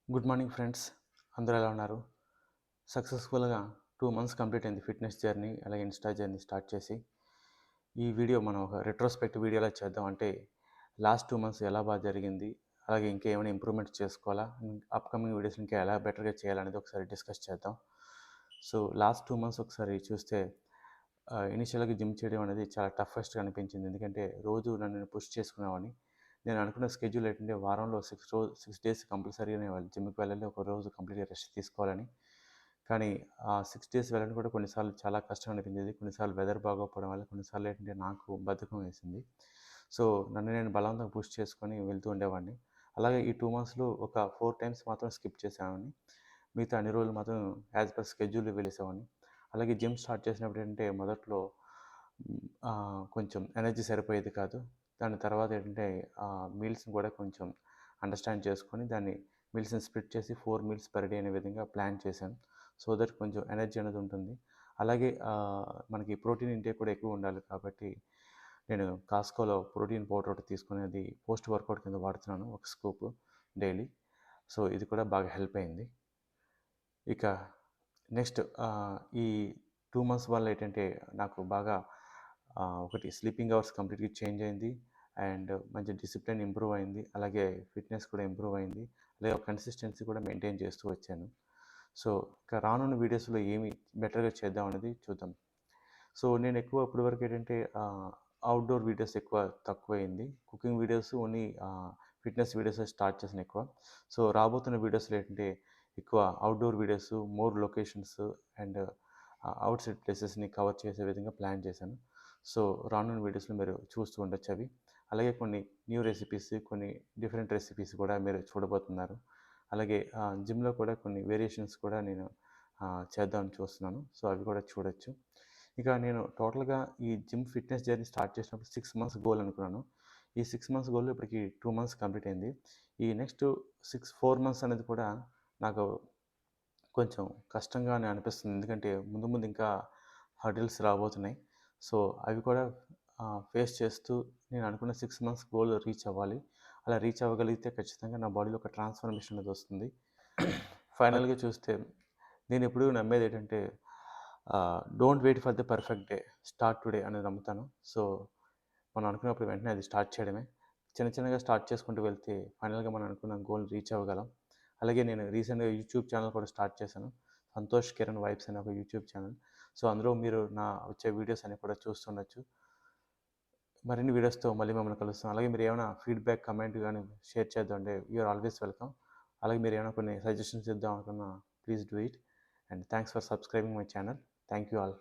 Good morning friends. అందరూ ఎలా ఉన్నారు? సక్సెస్ఫుల్‌గా 2 మంత్స్ కంప్లీట్ అయింది ఫిట్‌నెస్ జర్నీ, అలాగే ఇన్‌స్టా జర్నీ స్టార్ట్ చేసి. ఈ వీడియో మనం ఒక రెట్రోస్పెక్టివ్ వీడియోలా చేద్దాం. అంటే లాస్ట్ 2 మంత్స్ ఎలా జరిగింది, అలాగే ఇంకా ఏమైనా ఇంప్రూవ్‌మెంట్స్ చేసుకోవాలా, అప్‌కమింగ్ వీడియోస్‌లో ఇంకా ఎలా బెటర్‌గా చేయాలనేది ఒకసారి డిస్కస్ చేద్దాం. సో లాస్ట్ 2 మంత్స్ ఒకసారి చూస్తే ఇనిషియల్‌గా జిమ్ చేయడం అనేది చాలా టఫెస్ట్‌గా అనిపించింది. ఎందుకంటే రోజు నన్ను పుష్ చేసుకునేవాడిని. నేను అనుకున్న స్కెడ్యూల్ ఏంటంటే వారంలో 6 డేస్ కంపల్సరీగా నేను జిమ్‌కి వెళ్ళాలి. ఒక రోజు కంప్లీట్‌గా రెస్ట్ తీసుకోవాలని. కానీ ఆ 6 డేస్ వెళ్ళడం కూడా కొన్నిసార్లు చాలా కష్టం అనిపించేది. కొన్నిసార్లు వెదర్ బాగోకపోవడం వల్ల, కొన్నిసార్లు ఏంటంటే నాకు బద్ధకం వేసింది. సో నన్ను నేను బలవంతంగా పుష్ చేసుకొని వెళ్తూ ఉండేవాడిని. అలాగే ఈ 2 మంత్స్‌లో ఒక 4 టైమ్స్ మాత్రం స్కిప్ చేసేవాడిని. మిగతా అన్ని రోజులు మాత్రం యాజ్ పర్ స్కెడ్యూల్ వెళ్ళేసేవాడిని. అలాగే జిమ్ స్టార్ట్ చేసినప్పుడు ఏంటంటే మొదట్లో కొంచెం ఎనర్జీ సరిపోయేది కాదు. దాని తర్వాత ఏంటంటే మీల్స్‌ని కూడా కొంచెం అండర్‌స్టాండ్ చేసుకొని దాన్ని మీల్స్‌ని స్ప్లిట్ చేసి 4 మీల్స్ పర్ డే అనే విధంగా ప్లాన్ చేశాను. సో దట్ కొంచెం ఎనర్జీ అనేది ఉంటుంది. అలాగే మనకి ప్రోటీన్ ఇంటేక్ కూడా ఎక్కువ ఉండాలి కాబట్టి నేను కాస్కోలో ప్రోటీన్ పౌడర్ ఒకటి తీసుకొని అది పోస్ట్ వర్కౌట్ కింద వాడుతున్నాను, ఒక స్కూప్ డైలీ. సో ఇది కూడా బాగా హెల్ప్ అయింది. ఇక నెక్స్ట్ ఈ 2 మంత్స్ వల్ల ఏంటంటే నాకు బాగా ఒకటి స్లీపింగ్ అవర్స్ కంప్లీట్‌గా చేంజ్ అయింది. అండ్ మంచి డిసిప్లిన్ ఇంప్రూవ్ అయింది. అలాగే ఫిట్‌నెస్ కూడా ఇంప్రూవ్ అయింది. అలాగే ఒక కన్సిస్టెన్సీ కూడా మెయింటైన్ చేస్తూ వచ్చాను. సో ఇక రానున్న వీడియోస్‌లో ఏమి బెటర్‌గా చేద్దాం అనేది చూద్దాం. సో నేను ఎక్కువ ఇప్పటి వరకు ఏంటంటే అవుట్‌డోర్ వీడియోస్ ఎక్కువ తక్కువయింది. Cooking videos only fitness videos start చేశాను ఎక్కువ. సో రాబోతున్న వీడియోస్‌లో ఏంటంటే ఎక్కువ outdoor videos, more locations and outside ప్లేసెస్‌ని కవర్ చేసే విధంగా ప్లాన్ చేశాను. సో రానున్న వీడియోస్‌లో మీరు చూస్తూ ఉండొచ్చు అవి. అలాగే కొన్ని న్యూ రెసిపీస్, కొన్ని డిఫరెంట్ రెసిపీస్ కూడా మీరు చూడబోతున్నారు. అలాగే జిమ్‌లో కూడా కొన్ని వేరియేషన్స్ కూడా నేను చేద్దామని చూస్తున్నాను. సో అవి కూడా చూడొచ్చు. ఇక నేను టోటల్‌గా ఈ జిమ్ ఫిట్‌నెస్ జర్నీ స్టార్ట్ చేసినప్పుడు 6 మంత్స్ గోల్ అనుకున్నాను. ఈ 6 మంత్స్ గోల్‌లో ఇప్పటికి 2 మంత్స్ కంప్లీట్ అయింది. ఈ నెక్స్ట్ 4 మంత్స్ అనేది కూడా నాకు కొంచెం కష్టంగానే అనిపిస్తుంది. ఎందుకంటే ముందు ముందు ఇంకా హర్డిల్స్ రాబోతున్నాయి. సో అవి కూడా ఫేస్ చేస్తూ నేను అనుకున్న 6 మంత్స్ గోల్ రీచ్ అవ్వాలి. అలా రీచ్ అవ్వగలిగితే ఖచ్చితంగా నా బాడీలో ఒక ట్రాన్స్‌ఫర్మేషన్ అనేది వస్తుంది. ఫైనల్‌గా చూస్తే నేనెప్పుడూ నమ్మేదేంటంటే don't wait for the perfect day, start today అనేది నమ్ముతాను. సో మనం అనుకున్నప్పుడు వెంటనే అది స్టార్ట్ చేయడమే. చిన్న చిన్నగా స్టార్ట్ చేసుకుంటూ వెళ్తే ఫైనల్‌గా మనం అనుకున్న గోల్ రీచ్ అవ్వగలం. అలాగే నేను రీసెంట్‌గా యూట్యూబ్ ఛానల్ కూడా స్టార్ట్ చేశాను. సంతోష్ కిరణ్ వైబ్స్ అనే ఒక యూట్యూబ్ ఛానల్. సో అందులో మీరు నా వచ్చే వీడియోస్ అన్ని కూడా చూస్తుండొచ్చు. మరిన్ని వీడియోస్‌తో మళ్ళీ మిమ్మల్ని కలుస్తాం. అలాగే మీరు ఏమైనా ఫీడ్‌బ్యాక్, కమెంట్ గాని షేర్ చేద్దామంటే యూ ఆర్ ఆల్వేస్ వెల్కమ్. అలాగే మీరు ఏమైనా కొన్ని సజెషన్స్ ఇద్దాం అనుకున్నా please do it. And thanks for subscribing my channel. Thank you all.